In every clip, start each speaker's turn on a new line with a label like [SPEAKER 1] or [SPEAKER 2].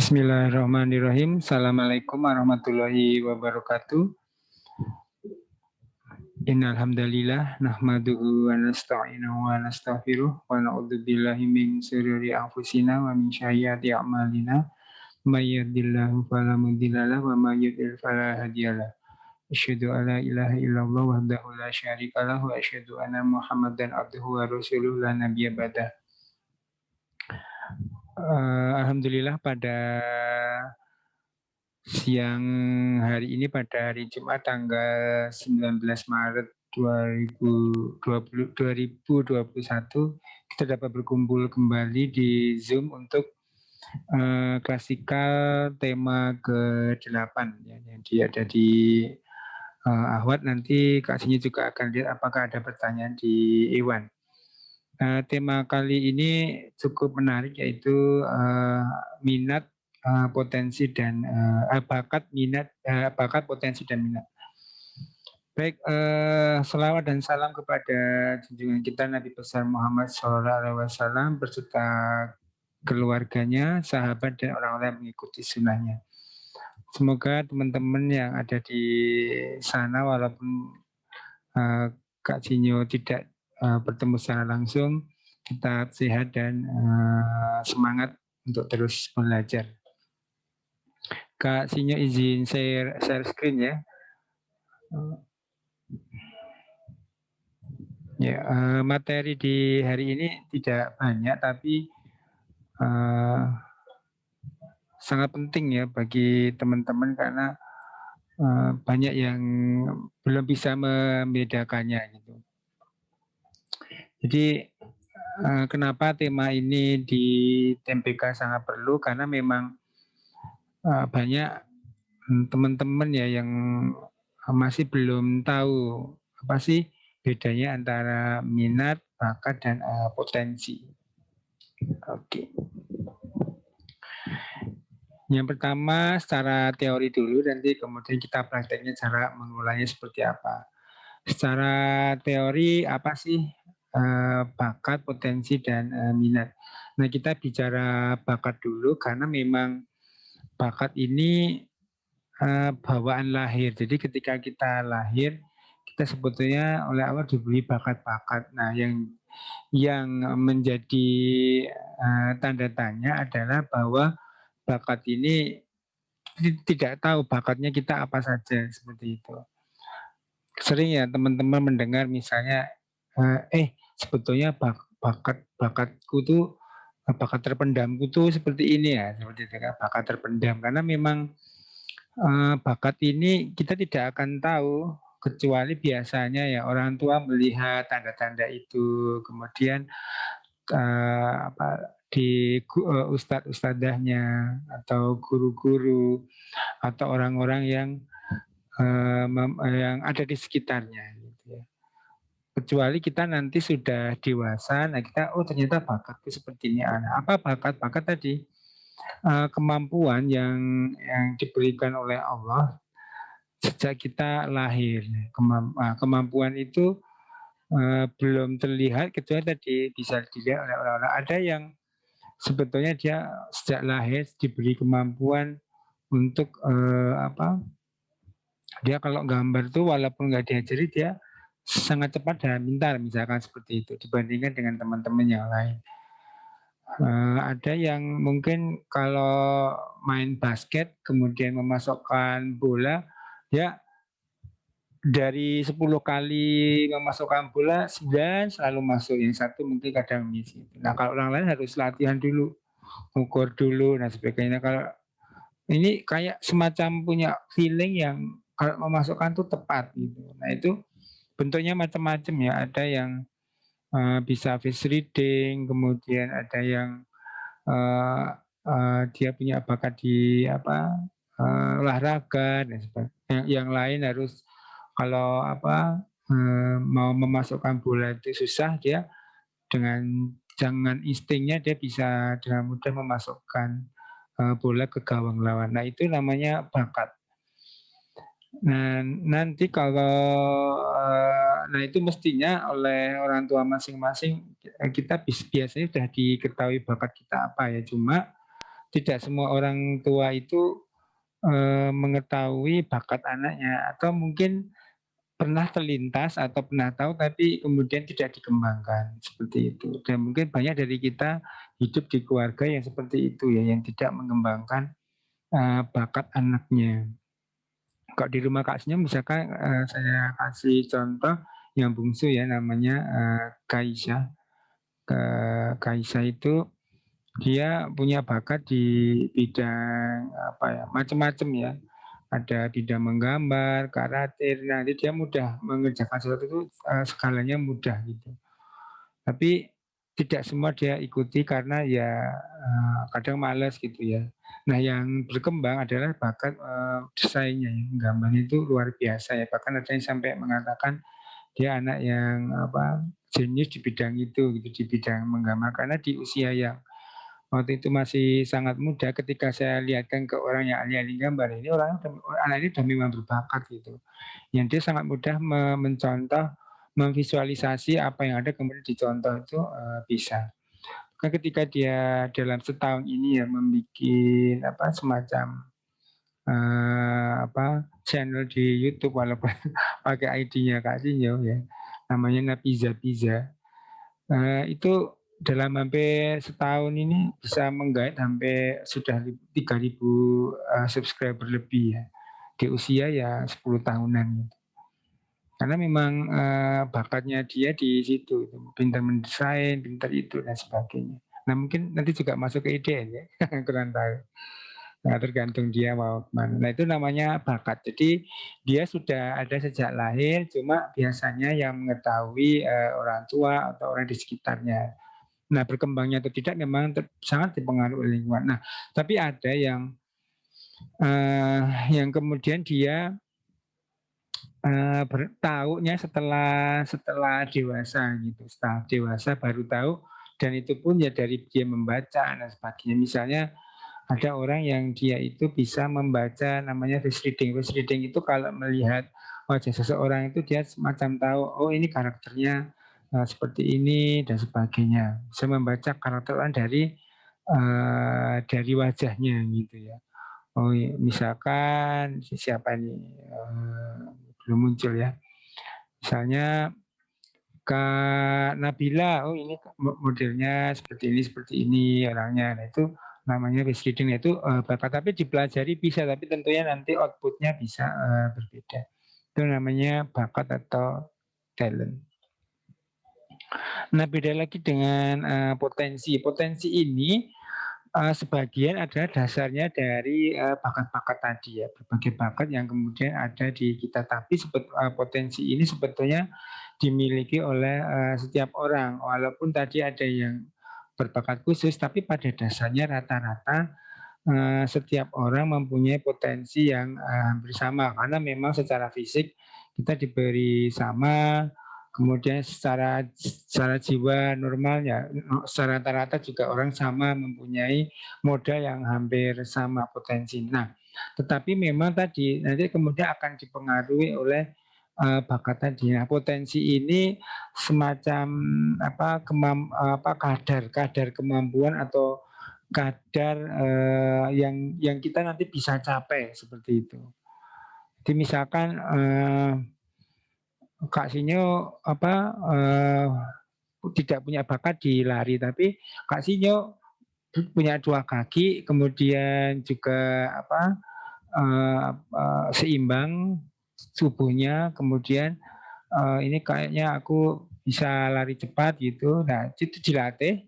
[SPEAKER 1] Bismillahirrahmanirrahim. Assalamualaikum warahmatullahi wabarakatuh. Innal hamdalillah nahmaduhu wa nasta'inuhu wa nastaghfiruh wa na'udzubillahi min shururi anfusina wa min sayyiati a'malina. May yahdihillahu fala mudhillalah wa may yudhlil fala hadiyalah. Asyhadu an la ilaha illallah wahdahu la syarikalah wa asyhadu anna Muhammadan abduhu wa rasuluhu la nabiyya ba'dah. Alhamdulillah pada siang hari ini pada hari Jumat tanggal 19 Maret 2021 kita dapat berkumpul kembali di Zoom untuk klasikal tema ke-8 ya, yang ada di Ahwat. Nanti Kak Sinyi juga akan lihat apakah ada pertanyaan di Iwan. Tema kali ini cukup menarik, yaitu minat, potensi dan bakat, potensi dan minat. Baik, selawat dan salam kepada junjungan kita Nabi besar Muhammad SAW beserta keluarganya, sahabat dan orang-orang yang mengikuti sunnahnya. Semoga teman-teman yang ada di sana, walaupun Kak Sinyo tidak bertemu secara langsung, tetap sehat dan semangat untuk terus belajar. Kak Sinyo izin share screen ya. Materi di hari ini tidak banyak, tapi sangat penting ya bagi teman-teman karena banyak yang belum bisa membedakannya gitu. Jadi kenapa tema ini di TMPK sangat perlu, karena memang banyak teman-teman ya yang masih belum tahu apa sih bedanya antara minat, bakat, dan potensi. Oke. Yang pertama secara teori dulu, nanti kemudian kita prakteknya cara mengulangnya seperti apa. Secara teori apa sih bakat, potensi, dan minat. Nah, kita bicara bakat dulu karena memang bakat ini bawaan lahir. Jadi ketika kita lahir, kita sebetulnya oleh Allah diberi bakat-bakat. Nah, yang menjadi tanda tanya adalah bahwa bakat ini tidak tahu bakatnya kita apa saja, seperti itu. Sering ya teman-teman mendengar misalnya, sebetulnya bakatku tuh, bakat terpendamku tuh seperti ini ya, seperti itu kan, bakat terpendam. Karena memang bakat ini kita tidak akan tahu kecuali biasanya ya orang tua melihat tanda-tanda itu, kemudian di ustadz-ustadzahnya atau guru-guru atau orang-orang yang ada di sekitarnya gitu ya. Kecuali kita nanti sudah dewasa, nah kita ternyata bakatku seperti ini. Apa bakat? Bakat tadi kemampuan yang diberikan oleh Allah sejak kita lahir. Kemampuan itu belum terlihat kecuali tadi bisa dilihat oleh orang-orang. Ada yang sebetulnya dia sejak lahir diberi kemampuan untuk dia kalau gambar tuh walaupun nggak diajari, dia sangat cepat dan pintar, misalkan seperti itu dibandingkan dengan teman-teman yang lain. Ada yang mungkin kalau main basket kemudian memasukkan bola, dia dari 10 kali memasukkan bola 9 selalu masuk, yang satu mungkin kadang miss. Nah, kalau orang lain harus latihan dulu, ukur dulu dan sebagainya. Kalau ini kayak semacam punya feeling yang kalau memasukkan tuh tepat gitu. Nah, itu bentuknya macam-macam ya. Ada yang bisa face reading, kemudian ada yang dia punya bakat di olahraga dan sebagainya. Yang lain harus kalau mau memasukkan bola itu susah, dia dengan instingnya dia bisa dengan mudah memasukkan bola ke gawang lawan. Nah, itu namanya bakat. Nah, nanti kalau nah itu mestinya oleh orang tua masing-masing kita biasanya sudah diketahui bakat kita apa ya. Cuma tidak semua orang tua itu mengetahui bakat anaknya, atau mungkin pernah terlintas atau pernah tahu tapi kemudian tidak dikembangkan, seperti itu. Dan mungkin banyak dari kita hidup di keluarga yang seperti itu ya, yang tidak mengembangkan bakat anaknya. Kalau di rumah Kak Senyum misalkan, saya kasih contoh yang bungsu ya, namanya Kaisya. Kaisya itu dia punya bakat di bidang apa ya, macam-macam ya. Ada bidang menggambar, karate, nanti dia mudah mengerjakan sesuatu itu, skalanya mudah gitu. Tapi tidak semua dia ikuti karena ya kadang malas gitu ya. Nah yang berkembang adalah bakat desainnya ya, gambarnya itu luar biasa ya. Bahkan ada yang sampai mengatakan dia anak yang apa, jenius di bidang itu gitu, di bidang menggambar, karena di usia yang waktu itu masih sangat muda. Ketika saya lihatkan ke orang yang ahli-ahli gambar, ini anak ini sudah memang berbakat gitu. Yang dia sangat mudah mencontoh, memvisualisasi apa yang ada kemudian dicontoh itu bisa. Kan ketika dia dalam setahun ini ya membuat apa, semacam channel di YouTube, walaupun pakai ID-nya Kak Sinyo ya, namanya Napiza Pizza. Itu dalam hampir setahun ini bisa menggait sampai sudah 3.000 subscriber lebih ya, di usia ya 10 tahunan gitu. Karena memang bakatnya dia di situ, pintar mendesain, pintar itu dan sebagainya. Nah mungkin nanti juga masuk ke IDN ya, kurang tahu. Nah, tergantung dia mau kemana. Nah itu namanya bakat. Jadi dia sudah ada sejak lahir, cuma biasanya yang mengetahui orang tua atau orang di sekitarnya. Nah berkembangnya atau tidak memang sangat dipengaruhi oleh lingkungan. Nah tapi ada yang kemudian dia tahunya setelah setelah dewasa gitu, setelah dewasa baru tahu, dan itu pun ya dari dia membaca dan sebagainya. Misalnya ada orang yang dia itu bisa membaca, namanya face reading. Face reading itu kalau melihat wajah seseorang itu dia semacam tahu, oh ini karakternya seperti ini dan sebagainya. Bisa membaca karakter orang dari wajahnya gitu ya. Oh iya, misalkan siapa nih, belum muncul ya. Misalnya Kak Nabila, oh ini modelnya seperti ini orangnya. Nah itu namanya face reading, itu bakat, tapi dipelajari bisa, tapi tentunya nanti outputnya bisa berbeda. Itu namanya bakat atau talent. Nah beda lagi dengan potensi. Potensi ini sebagian adalah dasarnya dari bakat-bakat tadi ya, berbagai bakat yang kemudian ada di kita. Tapi potensi ini sebetulnya dimiliki oleh setiap orang, walaupun tadi ada yang berbakat khusus, tapi pada dasarnya rata-rata setiap orang mempunyai potensi yang hampir sama, karena memang secara fisik kita diberi sama, kemudian secara jiwa normalnya, secara rata-rata juga orang sama mempunyai modal yang hampir sama potensi. Nah, tetapi memang tadi nanti kemudian akan dipengaruhi oleh bakat tadi. Nah, potensi ini semacam kadar kemampuan atau kadar yang kita nanti bisa capai seperti itu. Jadi misalkan Kak Sinyo tidak punya bakat di lari, tapi Kak Sinyo punya 2 kaki, kemudian juga seimbang tubuhnya, kemudian ini kayaknya aku bisa lari cepat gitu. Nah itu dilatih,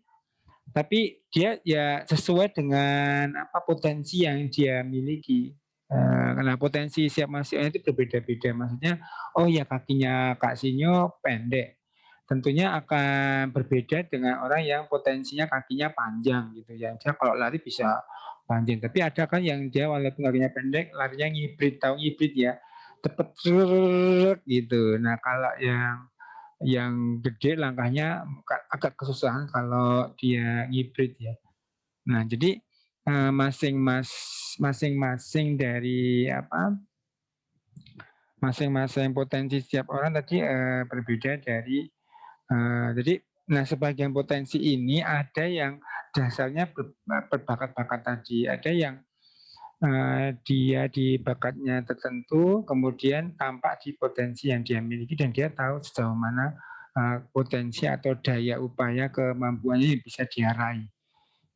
[SPEAKER 1] tapi dia ya sesuai dengan potensi yang dia miliki. Karena potensi siap masuknya itu berbeda-beda. Maksudnya, oh ya kakinya Kak Sinyo pendek, tentunya akan berbeda dengan orang yang potensinya kakinya panjang gitu ya. Dia kalau lari bisa panjang. Tapi ada kan yang dia walaupun kakinya pendek, larinya ngibrit, tahu ngibrit ya, cepet gitu. Nah kalau yang gede langkahnya agak kesusahan kalau dia hibrid ya. Nah, jadi masing-masing dari masing-masing potensi setiap orang tadi berbeda dari jadi nah sebagian potensi ini ada yang dasarnya berbakat-bakat tadi. Ada yang dia di bakatnya tertentu, kemudian tampak di potensi yang dia miliki dan dia tahu sejauh mana potensi atau daya upaya kemampuannya yang bisa dia raih.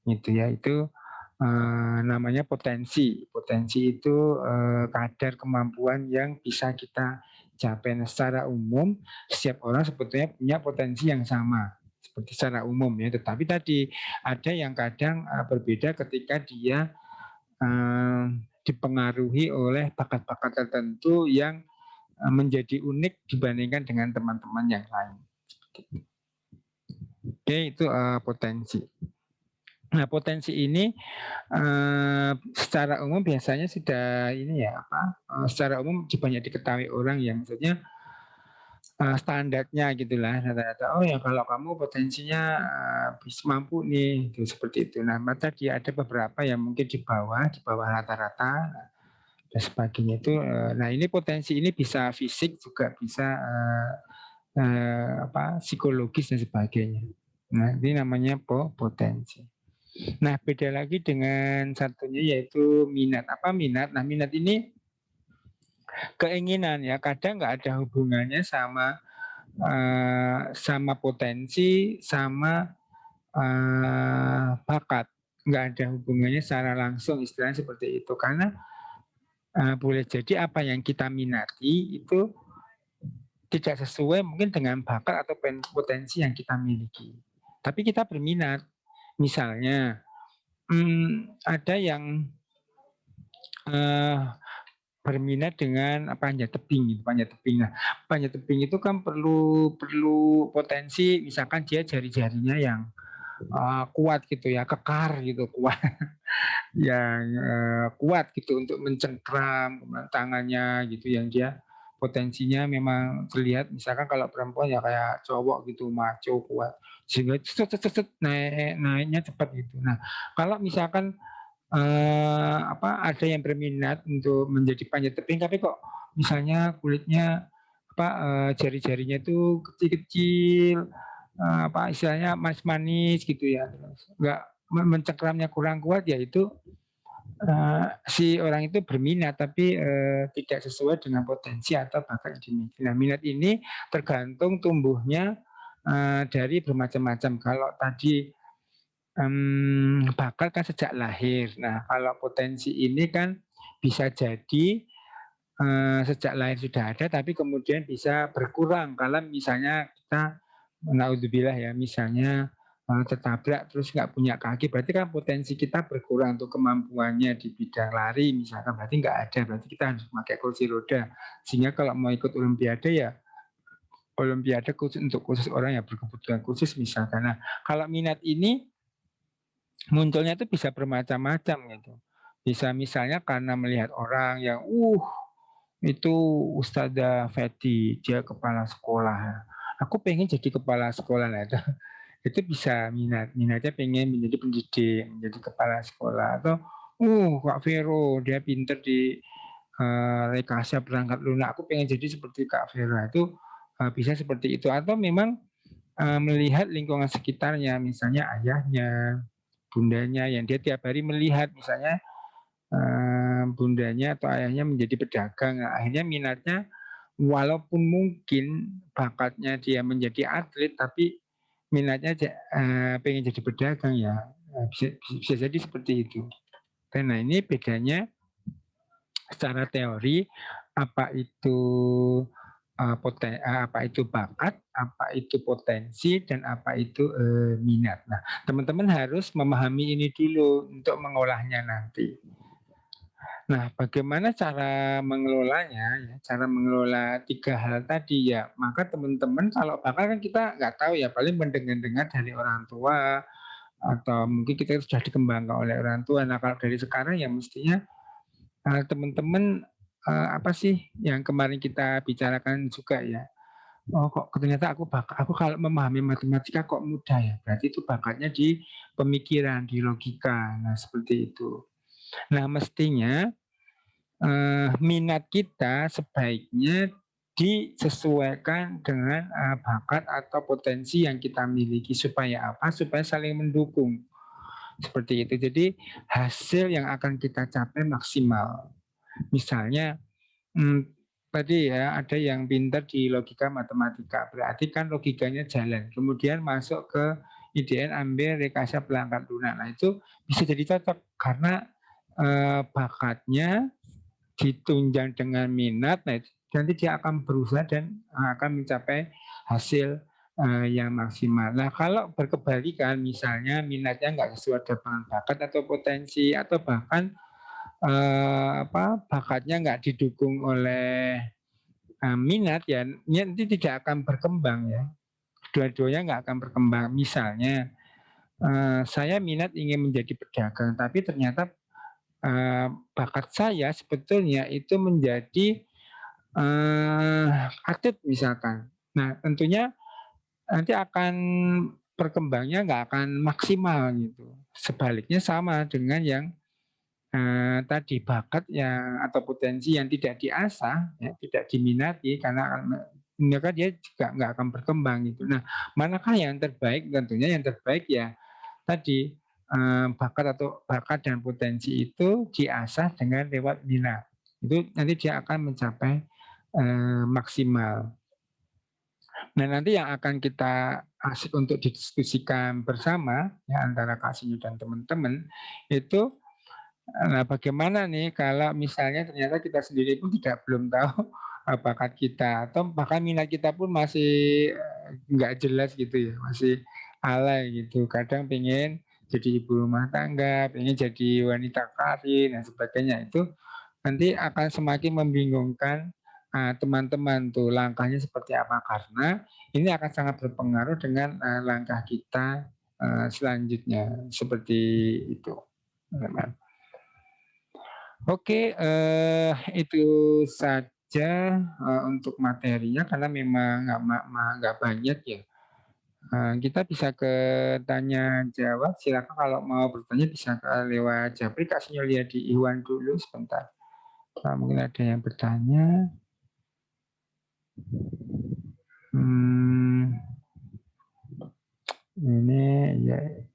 [SPEAKER 1] Gitu ya, itu namanya potensi. Potensi itu kadar kemampuan yang bisa kita capai. Nah, secara umum setiap orang sebetulnya punya potensi yang sama seperti secara umum ya. Tetapi tadi ada yang kadang berbeda ketika dia dipengaruhi oleh bakat-bakat tertentu yang menjadi unik dibandingkan dengan teman-teman yang lain. Oke, itu potensi. Nah, potensi ini secara umum biasanya sudah ini ya secara umum banyak diketahui orang yang maksudnya standarnya gitulah rata-rata. Oh ya kalau kamu potensinya bisa mampu nih, itu seperti itu. Nah, maka dia ada beberapa yang mungkin di bawah rata-rata dan sebagainya itu. Nah, ini potensi ini bisa fisik juga bisa psikologis dan sebagainya. Nah, ini namanya potensi. Nah, beda lagi dengan satunya yaitu minat. Apa minat? Nah, minat ini keinginan ya. Kadang nggak ada hubungannya sama potensi, sama bakat. Nggak ada hubungannya secara langsung, istilahnya seperti itu. Karena boleh jadi apa yang kita minati itu tidak sesuai mungkin dengan bakat atau potensi yang kita miliki. Tapi kita berminat. Misalnya, ada yang berminat dengan panjat tebing gitu, panjat tebing. Nah, panjat tebing itu kan perlu potensi, misalkan dia jari-jarinya yang kuat gitu ya, kekar gitu, kuat yang kuat gitu untuk mencengkram tangannya gitu, yang dia potensinya memang terlihat, misalkan kalau perempuan ya kayak cowok gitu, maco kuat, sehingga naiknya cepat gitu. Nah, kalau misalkan ada yang berminat untuk menjadi panjat tebing tapi kok misalnya kulitnya jari-jarinya itu kecil-kecil, istilahnya manis-manis gitu ya, nggak mencengkramnya kurang kuat, ya itu si orang itu berminat tapi tidak sesuai dengan potensi atau bakat yang dimiliki. Nah, minat ini tergantung tumbuhnya dari bermacam-macam. Kalau tadi bakat kan sejak lahir. Nah, kalau potensi ini kan bisa jadi sejak lahir sudah ada, tapi kemudian bisa berkurang kalau misalnya kita, naudzubillah ya, misalnya tertabrak terus nggak punya kaki, berarti kan potensi kita berkurang untuk kemampuannya di bidang lari misalkan, berarti nggak ada, berarti kita harus pakai kursi roda. Sehingga kalau mau ikut olimpiade ya olimpiade khusus orang yang berkebutuhan khusus misalkan. Nah, kalau minat ini munculnya itu bisa bermacam-macam gitu. Bisa misalnya karena melihat orang yang itu Ustazah Feti, dia kepala sekolah. Aku pengen jadi kepala sekolah lah itu. Itu bisa minatnya pengen menjadi pendidik, menjadi kepala sekolah. Atau Kak Vero, dia pinter di rekayasa perangkat lunak. Aku pengen jadi seperti Kak Vero. Itu bisa seperti itu. Atau memang melihat lingkungan sekitarnya, misalnya ayahnya, bundanya yang dia tiap hari melihat, misalnya bundanya atau ayahnya menjadi pedagang. Nah, akhirnya minatnya walaupun mungkin bakatnya dia menjadi atlet, tapi minatnya pengen jadi pedagang ya, bisa jadi seperti itu. Nah, ini bedanya secara teori apa itu apa itu bakat, apa itu potensi, dan apa itu minat. Nah, teman-teman harus memahami ini dulu untuk mengolahnya nanti. Nah, bagaimana cara mengelolanya? Ya, cara mengelola tiga hal tadi ya. Maka teman-teman kalau bakat kan kita nggak tahu ya, paling mendengar-dengar dari orang tua atau mungkin kita sudah dikembangkan oleh orang tua. Nah, kalau dari sekarang ya mestinya teman-teman apa sih yang kemarin kita bicarakan juga ya. Oh kok ternyata aku kalau memahami matematika kok mudah ya. Berarti itu bakatnya di pemikiran, di logika. Nah, seperti itu. Nah, mestinya minat kita sebaiknya disesuaikan dengan bakat atau potensi yang kita miliki, supaya apa? Supaya saling mendukung. Seperti itu. Jadi hasil yang akan kita capai maksimal. Misalnya tadi ya ada yang pintar di logika matematika, berarti kan logikanya jalan. Kemudian masuk ke IDN ambil rekayasa perangkat lunak. Nah itu bisa jadi cocok karena bakatnya ditunjang dengan minat. Nah nanti dia akan berusaha dan akan mencapai hasil yang maksimal. Nah kalau berkebalikan misalnya minatnya nggak sesuai dengan bakat atau potensi atau bahkan bakatnya nggak didukung oleh minat ya nanti tidak akan berkembang ya, dua-duanya nggak akan berkembang. Misalnya saya minat ingin menjadi pedagang tapi ternyata bakat saya sebetulnya itu menjadi atlet misalkan. Nah tentunya nanti akan berkembangnya nggak akan maksimal gitu. Sebaliknya sama dengan yang tadi bakat yang atau potensi yang tidak diasah, ya, tidak diminati karena maka dia juga nggak akan berkembang gitu. Nah, manakah yang terbaik? Tentunya yang terbaik ya tadi bakat dan potensi itu diasah dengan lewat minat. Itu nanti dia akan mencapai maksimal. Nah, nanti yang akan kita asik untuk didiskusikan bersama ya antara Kak Sinyu dan teman-teman itu. Nah, bagaimana nih kalau misalnya ternyata kita sendiri pun belum tahu bakat kita atau bahkan minat kita pun masih nggak jelas gitu ya, masih alay gitu. Kadang pengen jadi ibu rumah tangga, pengen jadi wanita karir dan sebagainya itu nanti akan semakin membingungkan teman-teman tuh langkahnya seperti apa karena ini akan sangat berpengaruh dengan langkah kita selanjutnya seperti itu. Teman-teman. Oke, itu saja untuk materinya karena memang nggak banyak ya. Kita bisa ke tanya jawab. Silakan kalau mau bertanya bisa lewat Japri. Kasihnya lihat di Iwan dulu sebentar. Mungkin ada yang bertanya. Ini ya.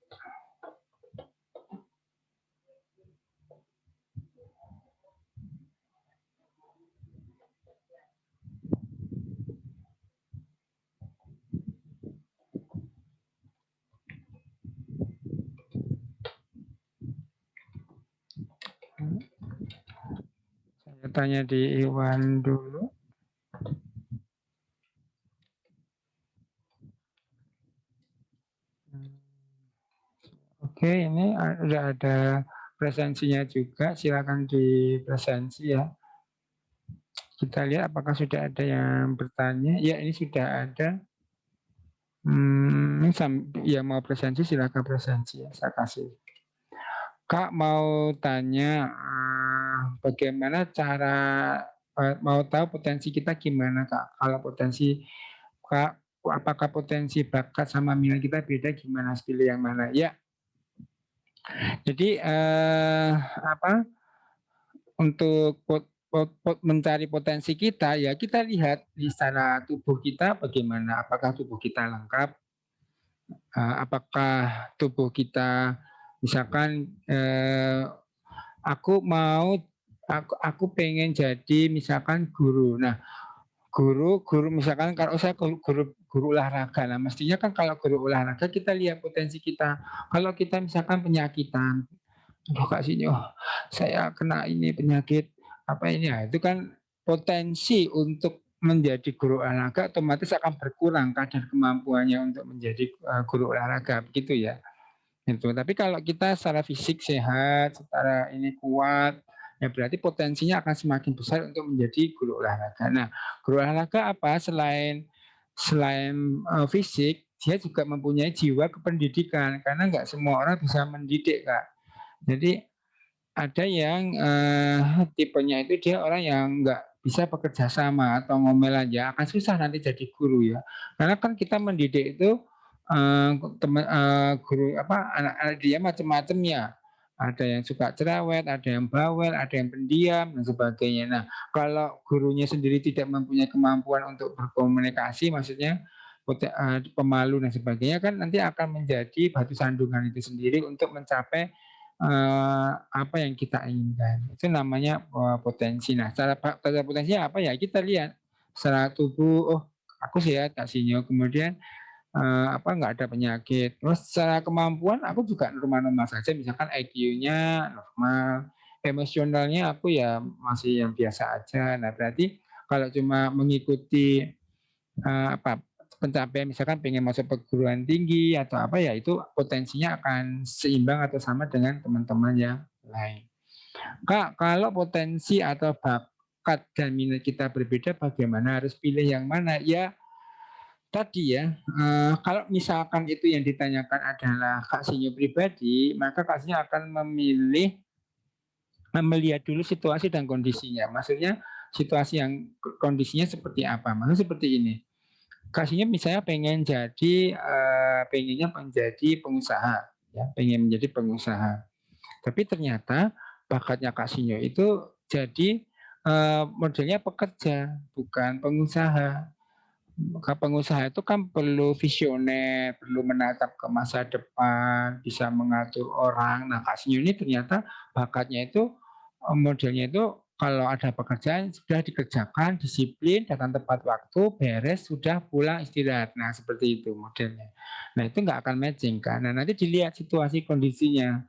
[SPEAKER 1] Saya tanya di Iwan dulu. Oke, ini sudah ada presensinya juga. Silakan di presensi ya. Kita lihat apakah sudah ada yang bertanya. Ya, ini sudah ada. Ya mau presensi silakan presensi ya. Saya kasih. Kak mau tanya bagaimana cara mau tahu potensi kita gimana Kak? Kalau potensi Kak, apakah potensi bakat sama minat kita beda gimana? Pilih yang mana? Ya. Jadi untuk mencari potensi kita ya kita lihat di secara tubuh kita bagaimana, apakah tubuh kita lengkap, apakah tubuh kita misalkan aku pengen jadi misalkan guru. Nah, guru misalkan kalau saya guru olahraga, nah mestinya kan kalau guru olahraga kita lihat potensi kita. Kalau kita misalkan penyakitan, Kak Sinyo, saya kena ini penyakit apa ini ya, itu kan potensi untuk menjadi guru olahraga otomatis akan berkurang kadar kemampuannya untuk menjadi guru olahraga begitu ya. Itu. Tapi kalau kita secara fisik sehat, secara ini kuat, ya berarti potensinya akan semakin besar untuk menjadi guru olahraga. Nah, guru olahraga apa? Selain selain fisik, dia juga mempunyai jiwa kependidikan karena nggak semua orang bisa mendidik, Kak. Jadi ada yang tipenya itu dia orang yang nggak bisa bekerja sama atau ngomel aja akan susah nanti jadi guru ya. Karena kan kita mendidik itu guru apa anak-anak dia macam-macam ya. Ada yang suka cerewet, ada yang bawel, ada yang pendiam dan sebagainya. Nah, kalau gurunya sendiri tidak mempunyai kemampuan untuk berkomunikasi, maksudnya pemalu dan sebagainya kan nanti akan menjadi batu sandungan itu sendiri untuk mencapai apa yang kita inginkan. Itu namanya potensi. Nah, cara potensinya apa ya? Kita lihat secara tubuh, oh aku sehat Kak Sinyo, kemudian apa nggak ada penyakit. Terus secara kemampuan aku juga normal-normal saja, misalkan IQ-nya normal, emosionalnya aku ya masih yang biasa aja. Nah, berarti kalau cuma mengikuti apa pencapaian misalkan pengen masuk perguruan tinggi atau apa ya itu potensinya akan seimbang atau sama dengan teman-teman yang lain. Kak, kalau potensi atau bakat dan minat kita berbeda bagaimana harus pilih yang mana? Ya tadi ya, kalau misalkan itu yang ditanyakan adalah Kak Sinyo pribadi, maka Kak Sinyo akan memilih melihat dulu situasi dan kondisinya. Maksudnya situasi yang kondisinya seperti apa? Maksudnya seperti ini. Kasihnya misalnya pengennya menjadi pengusaha, ya, pengen menjadi pengusaha. Tapi ternyata bakatnya Kasihnya itu jadi modelnya pekerja, bukan pengusaha. Maka pengusaha itu kan perlu visioner, perlu menatap ke masa depan, bisa mengatur orang. Nah, Kasihnya ini ternyata bakatnya itu modelnya itu kalau ada pekerjaan sudah dikerjakan, disiplin, datang tepat waktu, beres, sudah pulang istirahat. Nah seperti itu modelnya. Nah itu nggak akan matching kan. Nah nanti dilihat situasi kondisinya.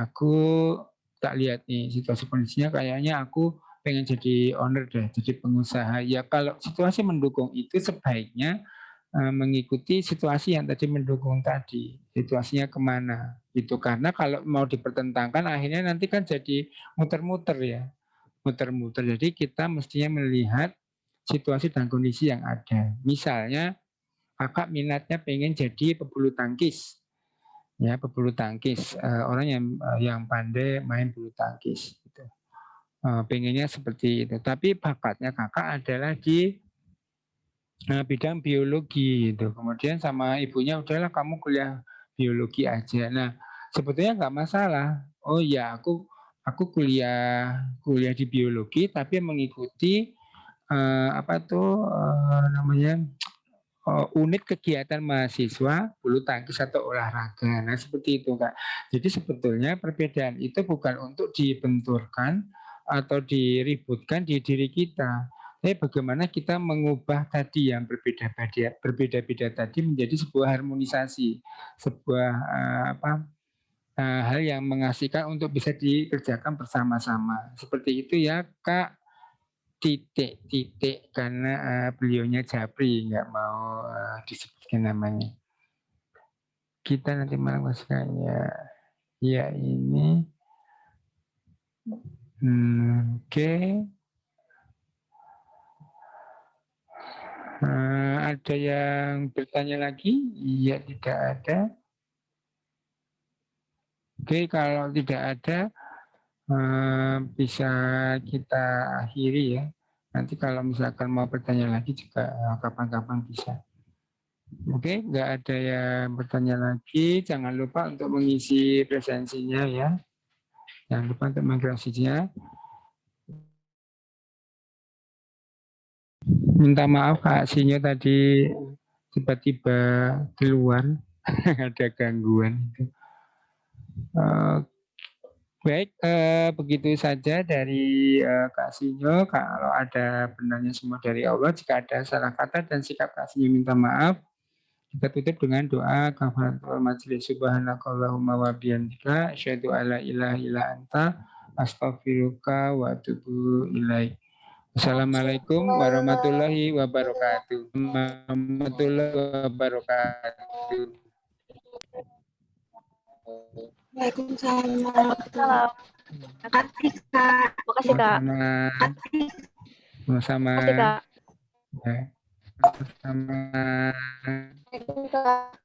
[SPEAKER 1] Aku tak lihat nih situasi kondisinya kayaknya aku pengen jadi owner deh, jadi pengusaha. Ya kalau situasi mendukung itu sebaiknya mengikuti situasi yang tadi mendukung tadi, situasinya kemana gitu. Karena kalau mau dipertentangkan akhirnya nanti kan jadi muter-muter ya, muter-muter. Jadi kita mestinya melihat situasi dan kondisi yang ada. Misalnya kakak minatnya pengen jadi pebulu tangkis, ya pebulu tangkis, orang yang pandai main bulu tangkis. Gitu. Pengennya seperti itu. Tapi bakatnya kakak adalah di bidang biologi gitu. Kemudian sama ibunya udahlah kamu kuliah biologi aja. Nah, sebetulnya nggak masalah. Oh ya, aku kuliah di biologi tapi mengikuti apa tuh namanya unit kegiatan mahasiswa bulu tangkis atau olahraga. Nah, seperti itu, Kak. Jadi sebetulnya perbedaan itu bukan untuk dibenturkan atau diributkan di diri kita. Tapi bagaimana kita mengubah tadi yang berbeda-beda tadi menjadi sebuah harmonisasi, sebuah hal yang mengasihkan untuk bisa dikerjakan bersama-sama. Seperti itu ya, Kak. Titik karena beliaunya Japri nggak mau disebutkan namanya. Kita nanti malam ya, ya ini oke. Ada yang bertanya lagi? Iya, tidak ada. Oke, kalau tidak ada bisa kita akhiri ya. Nanti kalau misalkan mau bertanya lagi juga kapan-kapan bisa. Oke, nggak ada yang bertanya lagi. Jangan lupa untuk mengisi presensinya ya. Jangan lupa untuk mengisi. Minta maaf Kak Sinyo tadi tiba-tiba keluar ada gangguan. Baik, begitu saja dari Kak Sinyo. Kalau ada benarnya semua dari Allah, jika ada salah kata dan sikap Kak Sinyo minta maaf. Kita tutup dengan doa kafaratul majlis subhanakallahumma wa bihamdika asyhadu alla ilaha illa anta astaghfiruka wa atubu ilaik. Assalamualaikum warahmatullahi wabarakatuh. Warahmatullahi wabarakatuh.
[SPEAKER 2] Waalaikumsalam. Makasih Kak.
[SPEAKER 3] Makasih Kak.
[SPEAKER 1] Sama-sama.
[SPEAKER 3] Makasih Kak.
[SPEAKER 1] Sama-sama.
[SPEAKER 3] Waalaikumsalam.